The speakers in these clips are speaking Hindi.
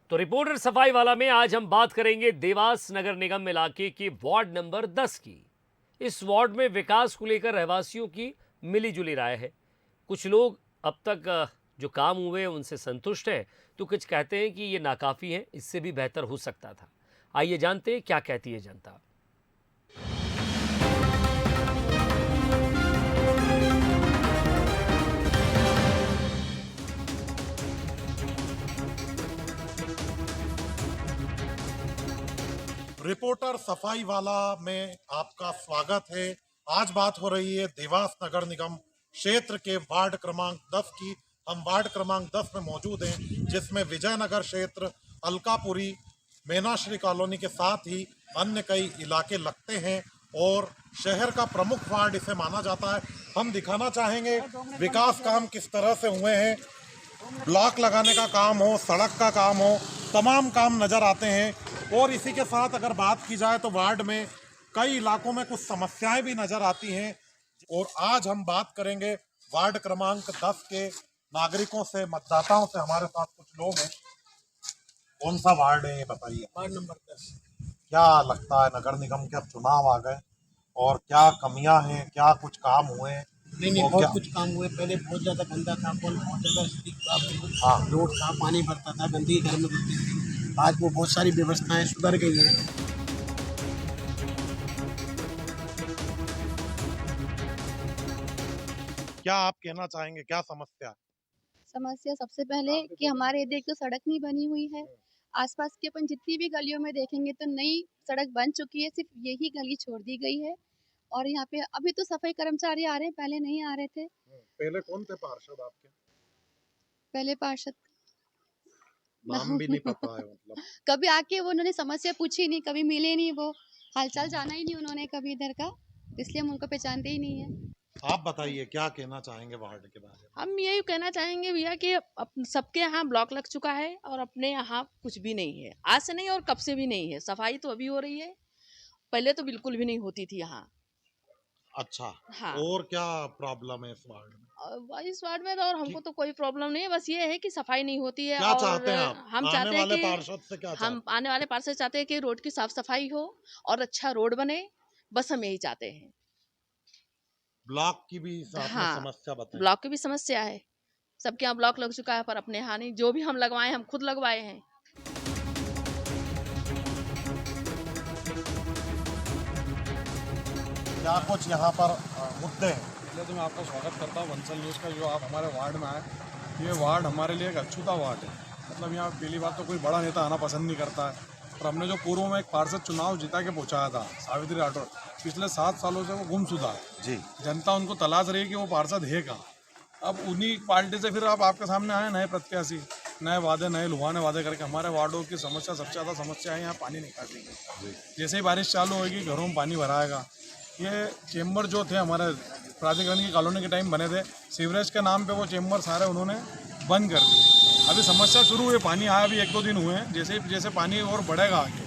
तो रिपोर्टर सफाई वाला में आज हम बात करेंगे देवास नगर निगम इलाके के वार्ड नंबर 10 की। इस वार्ड में विकास को लेकर रहवासियों की मिलीजुली राय है। कुछ लोग अब तक जो काम हुए उनसे संतुष्ट हैं, तो कुछ कहते हैं कि ये नाकाफी है, इससे भी बेहतर हो सकता था। आइए जानते हैं क्या कहती है जनता। रिपोर्टर सफाई वाला में आपका स्वागत है। आज बात हो रही है देवास नगर निगम क्षेत्र के वार्ड क्रमांक 10 की। हम वार्ड क्रमांक 10 में मौजूद हैं, जिसमें विजयनगर क्षेत्र, अलकापुरी, मीनाश्री कॉलोनी के साथ ही अन्य कई इलाके लगते हैं और शहर का प्रमुख वार्ड इसे माना जाता है। हम दिखाना चाहेंगे विकास काम किस तरह से हुए हैं। ब्लॉक लगाने का काम हो, सड़क का काम हो, तमाम काम नजर आते हैं। और इसी के साथ अगर बात की जाए तो वार्ड में कई इलाकों में कुछ समस्याएं भी नजर आती हैं। और आज हम बात करेंगे वार्ड क्रमांक 10 के नागरिकों से, मतदाताओं से। हमारे साथ कुछ लोग हैं। कौन सा वार्ड है ये बताइए? Ward number 10। क्या लगता है, नगर निगम के अब चुनाव आ गए और क्या कमियां हैं, क्या कुछ काम हुए हैं? नहीं, और बहुत क्या? कुछ काम हुए। पहले बहुत ज्यादा गंदा था, बहुत ज्यादा स्थिति खराब थी। हाँ। रोड था, पानी भरता था, गंदगी घर में घुसती थी। आज वो बहुत सारी व्यवस्थाएं सुधर गई हैं। क्या आप कहना चाहेंगे, क्या समस्या? समस्या सबसे पहले कि हमारे इधर एक तो सड़क नहीं बनी हुई है। आसपास की अपन जितनी भी गलियों में देखेंगे तो नई सड़क बन चुकी है, सिर्फ यही गली छोड़ दी गई है। और यहाँ पे अभी तो सफाई कर्मचारी आ रहे हैं, पहले नहीं आ रहे थे। पहले कौन थे पार्षद आपके? पहले पार्षद नाम भी नहीं पता है मतलब। कभी आके वो उन्होंने समस्या पूछी नहीं, कभी मिले नहीं, वो हालचाल जाना ही नहीं उन्होंने कभी इधर का, इसलिए हम उनको पहचानते ही नहीं है। आप बताइए क्या कहना चाहेंगे वार्ड के बारे में? हम यही कहना चाहेंगे भैया कि सबके यहाँ ब्लॉक लग चुका है और अपने यहाँ कुछ भी नहीं है। आज से नहीं और कब से भी नहीं है। सफाई तो अभी हो रही है, पहले तो बिल्कुल भी नहीं होती थी यहाँ। अच्छा। हाँ। और क्या प्रॉब्लम है इस वार्ड में? इस वार्ड में तो और हमको तो कोई प्रॉब्लम नहीं है, बस ये है कि सफाई नहीं होती है। क्या और चाहते हैं आप? हम आने चाहते हैं वाले कि पार्षद से क्या हम आने वाले पार्षद चाहते हैं कि रोड की साफ सफाई हो और अच्छा रोड बने, बस हम यही चाहते हैं। ब्लॉक की भी आपने हाँ, समस्या बताई। ब्लॉक की भी समस्या है। सबके यहाँ ब्लॉक लग चुका है, पर अपने यहाँ नहीं। जो भी हम लगवाए हम खुद लगवाए हैं। क्या कुछ यहाँ पर मुद्दे हैं? पहले तो मैं आपका स्वागत करता हूँ वंसल न्यूज़ का, जो आप हमारे वार्ड में आए। ये वार्ड हमारे लिए एक अछूता वार्ड है। मतलब यहाँ पहली बात तो कोई बड़ा नेता आना पसंद नहीं करता है। और हमने जो पूर्व में एक पार्षद चुनाव जीता के पहुँचाया था, सावित्री राठौर, पिछले 7 सालों से वो गुमशुदा है। जी। जनता उनको तलाश रही है कि वो पार्षद है कहाँ। अब उन्हीं पार्टी से फिर अब आपके सामने आए नए प्रत्याशी, नए वादे, नए लुभाने वादे करके। हमारे वार्डों की समस्या, सबसे ज़्यादा समस्या है यहाँ पानी निकासी की। जैसे ही बारिश चालू होगी घरों में पानी भराएगा। ये चेम्बर जो थे हमारे प्राधिकरण की कॉलोनी के टाइम बने थे, सीवरेज के नाम पे वो चेम्बर सारे उन्होंने बंद कर दिए। अभी समस्या शुरू हुई, पानी आया अभी 1-2 दिन हुए हैं। जैसे पानी और बढ़ेगा आगे,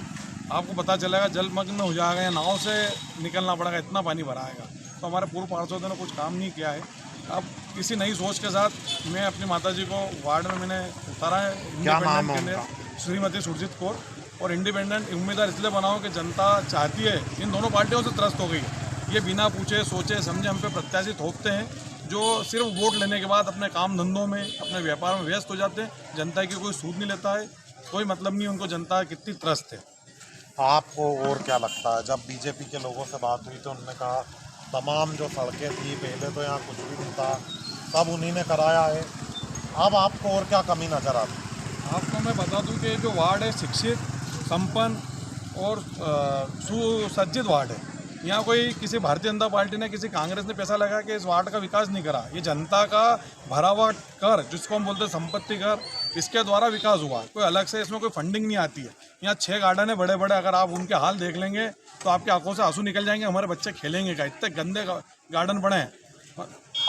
आपको पता चलेगा जलमग्न हो जाएगा या नाव से निकलना पड़ेगा, इतना पानी भराएगा। तो हमारे पूर्व पार्षदों ने कुछ काम नहीं किया है। अब किसी नई सोच के साथ मैं अपनी माताजी को वार्ड में मैंने उतारा है। क्या नाम है इंडिपेंडेंट श्रीमती सुरजीत कौर। और इंडिपेंडेंट उम्मीदवार इसलिए बनाओ कि जनता चाहती है, इन दोनों पार्टियों से त्रस्त हो गई है। ये बिना पूछे सोचे समझे हम पे प्रत्याशी थोपते हैं, जो सिर्फ वोट लेने के बाद अपने काम धंधों में, अपने व्यापार में व्यस्त हो जाते हैं। जनता की कोई सूद नहीं लेता है, कोई मतलब नहीं उनको जनता कितनी त्रस्त है। आपको और क्या लगता है? जब बीजेपी के लोगों से बात हुई तो उन्होंने कहा तमाम जो सड़कें थी पहले तो यहाँ कुछ भी नहीं था, सब उन्हीं ने कराया है। अब आपको और क्या कमी नजर आती है? आपको मैं बता दूं कि जो वार्ड है शिक्षित, संपन्न और सुसज्जित वार्ड है। यहाँ कोई किसी भारतीय जनता पार्टी ने, किसी कांग्रेस ने पैसा लगा के इस वार्ड का विकास नहीं करा। ये जनता का भरा हुआ कर, जिसको हम बोलते हैं संपत्ति कर, इसके द्वारा विकास हुआ है। कोई अलग से इसमें कोई फंडिंग नहीं आती है। यहाँ 6 गार्डन है बड़े बड़े, अगर आप उनके हाल देख लेंगे तो आपकी आंखों से आंसू निकल जाएंगे। हमारे बच्चे खेलेंगे का, इतने गंदे गार्डन बने हैं।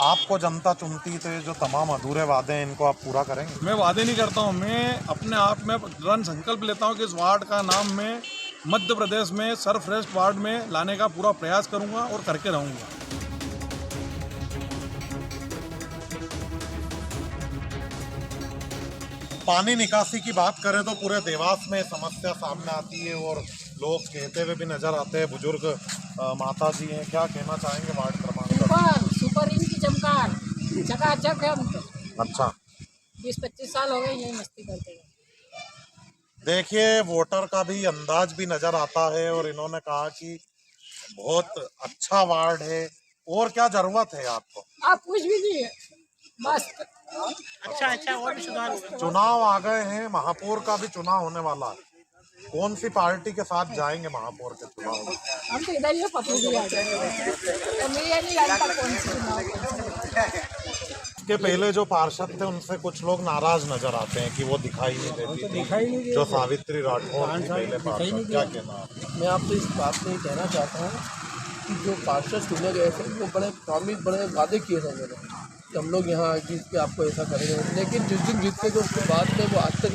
आपको जनता चुनती तो ये जो तमाम अधूरे वादे हैं इनको आप पूरा करेंगे? मैं वादे नहीं करता हूँ, मैं अपने आप में दृढ़ संकल्प लेता हूँ कि इस वार्ड का नाम मैं मध्य प्रदेश में सर्वश्रेष्ठ वार्ड में लाने का पूरा प्रयास करूँगा और करके रहूँगा। पानी निकासी की बात करें तो पूरे देवास में समस्या सामने आती है और लोग कहते हुए भी नजर आते हैं। बुजुर्ग माता जी हैं, क्या कहना चाहेंगे वार्ड क्रमांक 10? सुपर इनकी चमकार चकाचक है हम तो। अच्छा, 20-25 साल हो गए यही मस्ती करते हुए। देखिए वोटर का भी अंदाज भी नजर आता है और इन्होंने कहा कि बहुत अच्छा वार्ड है। और क्या जरूरत है आपको? आप कुछ भी नहीं है, बस अच्छा और भी सुधार होगा। चुनाव आ गए हैं, महापौर का भी चुनाव होने वाला है। कौन सी पार्टी के साथ जाएंगे महापौर के चुनाव में? हम तो इधर ही पप्पू जी आ जाएंगे। तो मुझे नहीं जानता कौन सी चुनाव। इसके पहले जो पार्षद थे उनसे कुछ लोग नाराज नजर आते हैं कि वो दिखाई नहीं देती थी, जो सावित्री राठौर थी पहले पार्षद। क्या कहना है? मैं आपको इस बात में कहना चाहता हूँ कि जो पार्षद चुने गए थे वो बड़े प्रॉमिस बड़े वादे किए थे मैंने कि हम लोग यहाँ जीत के आपको ऐसा करेंगे, लेकिन जिस दिन जीत के गए उसके बाद में वो आज तक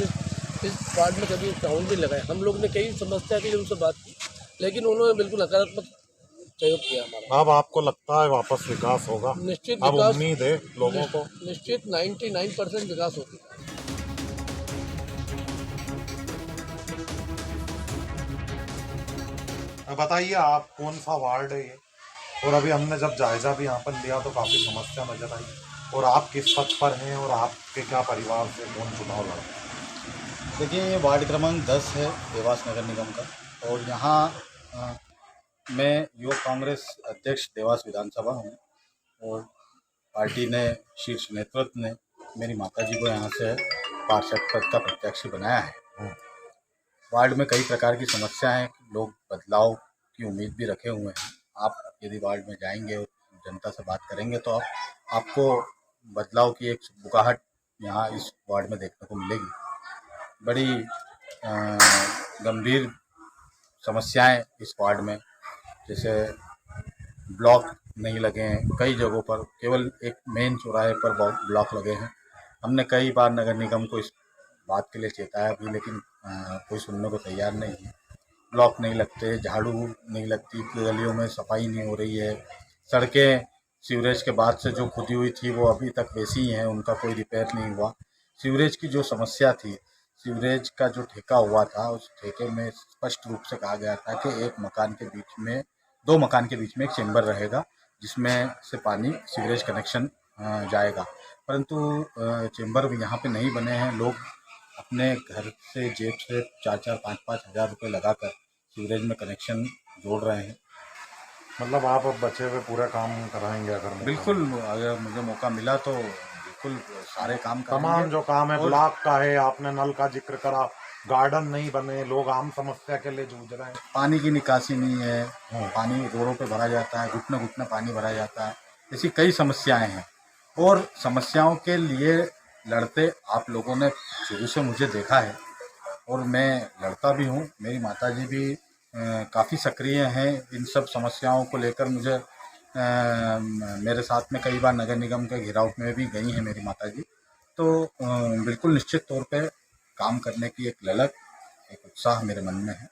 इस वार्ड में कभी टाउन भी लगाए। हम लोग ने कई समस्या के लिए उनसे बात की, लेकिन उन्होंने बिल्कुल नकारात्मक सहयोग किया हमारा। अब आपको लगता है वापस विकास होगा? निश्चित अब विकास, उम्मीद है लोगों को? निश्चित 99% विकास होती है। बताइए आप कौन सा वार्ड है ये? और अभी हमने जब जायजा भी यहाँ पर लिया तो काफी समस्या नजर आई। और आप किस पद पर हैं और आपके क्या परिवार से कौन चुनाव लड़ रहा है? देखिए ये वार्ड क्रमांक 10 है देवास नगर निगम का, और यहाँ मैं युवक कांग्रेस अध्यक्ष देवास विधानसभा हूँ। और पार्टी ने, शीर्ष नेतृत्व ने मेरी माताजी को यहाँ से पार्षद पद का प्रत्याशी बनाया है। वार्ड में कई प्रकार की समस्याएं हैं, लोग बदलाव की उम्मीद भी रखे हुए हैं। आप यदि वार्ड में जाएंगे और जनता से बात करेंगे तो आपको बदलाव की एक बुगाहट यहाँ इस वार्ड में देखने को मिलेगी। बड़ी गंभीर समस्याएं इस वार्ड में, जैसे ब्लॉक नहीं लगे हैं कई जगहों पर, केवल एक मेन चौराहे पर ब्लॉक लगे हैं। हमने कई बार नगर निगम को इस बात के लिए चेताया भी, लेकिन कोई सुनने को तैयार नहीं है। ब्लॉक नहीं लगते, झाड़ू नहीं लगती, गलियों में सफाई नहीं हो रही है, सड़कें सीवरेज के बाद से जो खुदी हुई थी वो अभी तक वैसी ही हैं, उनका कोई रिपेयर नहीं हुआ। सीवरेज की जो समस्या थी, सीवरेज का जो ठेका हुआ था उस ठेके में स्पष्ट रूप से कहा गया था कि दो मकान के बीच में एक चेंबर रहेगा जिसमें से पानी सीवरेज कनेक्शन जाएगा, परंतु चेंबर भी यहाँ पे नहीं बने हैं। लोग अपने घर से जेब से 4-4, 5-5 हज़ार रुपये लगाकर सीवरेज में कनेक्शन जोड़ रहे हैं। मतलब आप अब बचे हुए पूरा काम कराएंगे? अगर बिल्कुल, अगर मुझे मौका मिला तो बिल्कुल सारे काम करेंगे। तमाम जो काम है ब्लॉक का है, आपने नल का जिक्र करा, गार्डन नहीं बने, लोग आम समस्या के लिए जूझ रहे हैं। पानी की निकासी नहीं है, पानी रोडों पे भरा जाता है, घुटने घुटने पानी भरा जाता है, ऐसी कई समस्याएं हैं। और समस्याओं के लिए लड़ते आप लोगों ने शुरू से मुझे देखा है और मैं लड़ता भी हूँ। मेरी माताजी भी काफ़ी सक्रिय हैं इन सब समस्याओं को लेकर। मुझे मेरे साथ में कई बार नगर निगम के घेराव में भी गई हैं मेरी माताजी। तो बिल्कुल निश्चित तौर पे काम करने की एक ललक, एक उत्साह मेरे मन में है।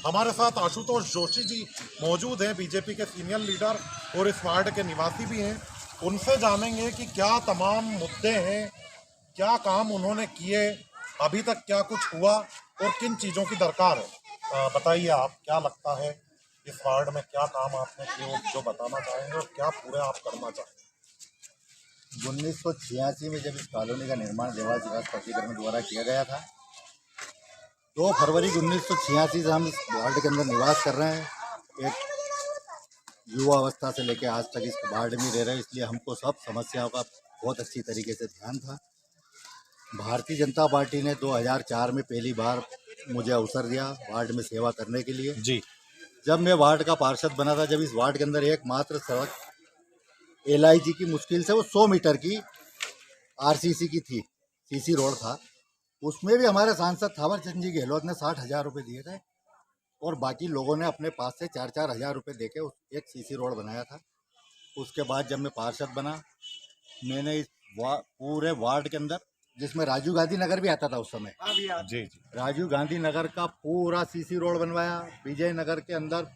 हमारे साथ आशुतोष जोशी जी मौजूद हैं, बीजेपी के सीनियर लीडर और इस वार्ड के निवासी भी हैं। उनसे जानेंगे कि क्या तमाम मुद्दे हैं, क्या काम उन्होंने किए, अभी तक क्या कुछ हुआ और किन चीज़ों की दरकार है। बताइए आप, क्या लगता है इस वार्ड में क्या काम आपने किए जो बताना चाहेंगे और क्या पूरे आप करना चाहेंगे? 1986 में जब इस कॉलोनी का निर्माण देवास विकास प्राधिकरण द्वारा किया गया था, 2 फरवरी 1986 से हम इस वार्ड के अंदर निवास कर रहे हैं। एक युवा अवस्था से लेकर आज तक इस वार्ड में रह रहे हैं, इसलिए हमको सब समस्याओं का बहुत अच्छी तरीके से ध्यान था। भारतीय जनता पार्टी ने 2004 में पहली बार मुझे अवसर दिया वार्ड में सेवा करने के लिए जी। जब मैं वार्ड का पार्षद बना था, जब इस वार्ड के अंदर एकमात्र सड़क LIG की मुश्किल से वो 100 मीटर की RCC की थी, CC रोड था, उसमें भी हमारे सांसद थावर चंद जी गहलोत ने 60,000 रुपये दिए थे और बाकी लोगों ने अपने पास से 4-4 हज़ार रुपये देके एक CC रोड बनाया था। उसके बाद जब मैं पार्षद बना, मैंने इस पूरे वार्ड के अंदर, जिसमें राजीव गांधी नगर भी आता था उस समय, जी। राजीव गांधी नगर का पूरा CC रोड बनवाया। विजय नगर के अंदर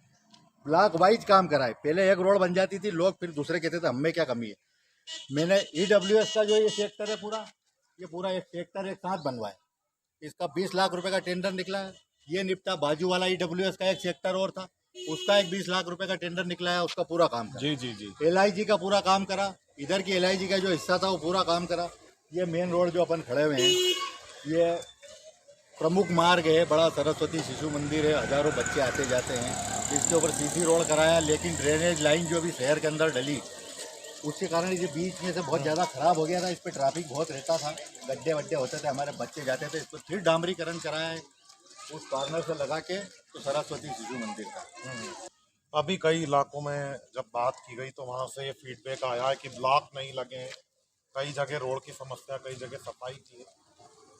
ब्लॉक वाइज काम कराए। पहले एक रोड बन जाती थी, लोग फिर दूसरे कहते थे हमें क्या कमी है। मैंने EWS का जो ये सेक्टर है पूरा, ये पूरा एक सेक्टर एक साथ बनवाया। इसका 20 लाख रुपए का टेंडर निकला है। ये निपटा, बाजू वाला EWS का एक सेक्टर और था, उसका एक 20 लाख रुपए का टेंडर निकला है, उसका पूरा काम करा। जी जी जी। LIG का पूरा काम करा, इधर की LIG का जो हिस्सा था वो पूरा काम करा। ये मेन रोड जो अपन खड़े हुए हैं, ये प्रमुख मार्ग है, बड़ा सरस्वती शिशु मंदिर है, हजारों बच्चे आते जाते हैं। इसके ऊपर CC रोड कराया, लेकिन ड्रेनेज लाइन जो भी शहर के अंदर डली, उसके कारण ये बीच में से बहुत ज़्यादा खराब हो गया था। इस पर ट्रैफिक बहुत रहता था, गड्ढे वड्ढे होते थे, हमारे बच्चे जाते थे। इसको फिर डामरीकरण कराया है, उस कॉर्नर से लगा के तो सरस्वती शिशु मंदिर का। अभी कई इलाकों में जब बात की गई तो वहाँ से ये फीडबैक आया है कि ब्लॉक नहीं लगे हैं, कई जगह रोड की समस्या, कई जगह सफाई की है।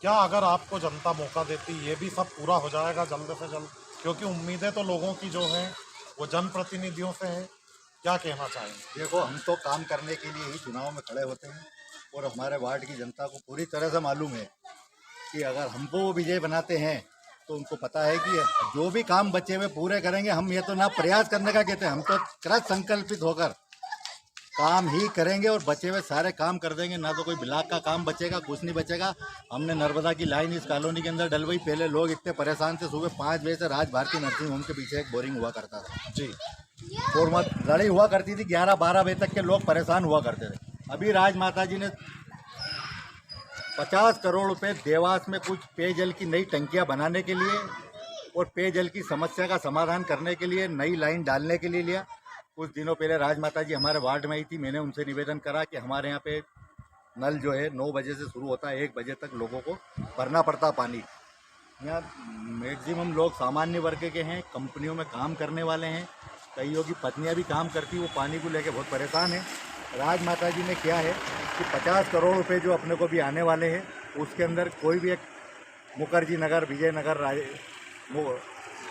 क्या अगर आपको जनता मौका देती ये भी सब पूरा हो जाएगा जल्द से जल्द? क्योंकि उम्मीदें तो लोगों की जो हैं वो जनप्रतिनिधियों से हैं। क्या कहना चाहेंगे? देखो, हम तो काम करने के लिए ही चुनाव में खड़े होते हैं, और हमारे वार्ड की जनता को पूरी तरह से मालूम है कि अगर हमको वो विजय बनाते हैं तो उनको पता है कि जो भी काम बचे हुए पूरे करेंगे। हम ये तो ना प्रयास करने का कहते हैं, हम तो कृत संकल्पित होकर काम ही करेंगे और बचे हुए सारे काम कर देंगे। ना तो कोई ब्लॉक का काम बचेगा, कुछ नहीं बचेगा। हमने नर्मदा की लाइन इस कॉलोनी के अंदर डलवाई। पहले लोग इतने परेशान थे, सुबह 5 बजे से राज भारती नर्सिंग होम के पीछे एक बोरिंग हुआ करता था जी, और मत लड़ाई हुआ करती थी। 11-12 बजे तक के लोग परेशान हुआ करते थे। अभी राज माता जी ने 50 करोड़ रुपए देवास में कुछ पेयजल की नई टंकियां बनाने के लिए और पेयजल की समस्या का समाधान करने के लिए नई लाइन डालने के लिए लिया। कुछ दिनों पहले राजमाता जी हमारे वार्ड में आई थी, मैंने उनसे निवेदन करा कि हमारे यहाँ पे नल जो है 9 बजे से शुरू होता है, 1 बजे तक लोगों को भरना पड़ता पानी। यहाँ मैक्सिमम लोग सामान्य वर्ग के हैं, कंपनियों में काम करने वाले हैं, कईयों की पत्नियाँ भी काम करती, वो पानी को लेकर बहुत परेशान है। राजमाता जी ने क्या है कि 50 करोड़ रुपए जो अपने को भी आने वाले हैं, उसके अंदर कोई भी एक मुखर्जी नगर, विजयनगर,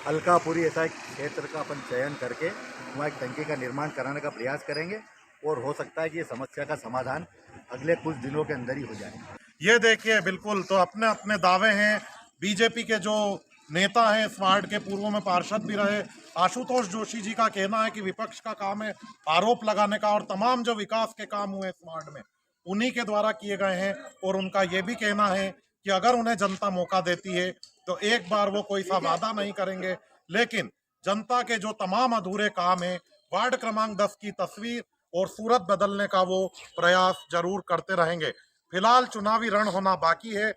अलकापुरी ऐसा एक क्षेत्र का अपन चयन करके वहाँ एक टंकी का निर्माण कराने का प्रयास करेंगे, और हो सकता है कि ये समस्या का समाधान अगले कुछ दिनों के अंदर ही हो जाए। ये देखिए, बिल्कुल तो अपने अपने दावे हैं। बीजेपी के जो नेता हैं, इस वार्ड के पूर्व में पार्षद भी रहे आशुतोष जोशी जी का कहना है कि विपक्ष का काम है आरोप लगाने का, और तमाम जो विकास के काम हुए इस वार्ड में उन्हीं के द्वारा किए गए हैं। और उनका ये भी कहना है कि अगर उन्हें जनता मौका देती है तो एक बार वो कोई सा वादा नहीं करेंगे, लेकिन जनता के जो तमाम अधूरे काम हैं, वार्ड क्रमांक 10 की तस्वीर और सूरत बदलने का वो प्रयास जरूर करते रहेंगे। फिलहाल चुनावी रण होना बाकी है।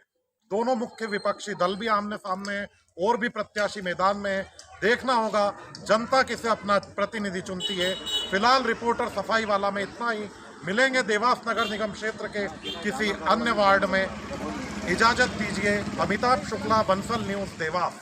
दोनों मुख्य विपक्षी दल भी आमने सामने हैं और भी प्रत्याशी मैदान में है। देखना होगा जनता किसे अपना प्रतिनिधि चुनती है। फिलहाल रिपोर्टर सफाई वाला में इतना ही। मिलेंगे देवास नगर निगम क्षेत्र के किसी अन्य वार्ड में। इजाजत दीजिए। अमिताभ शुक्ला, बंसल न्यूज, देवास।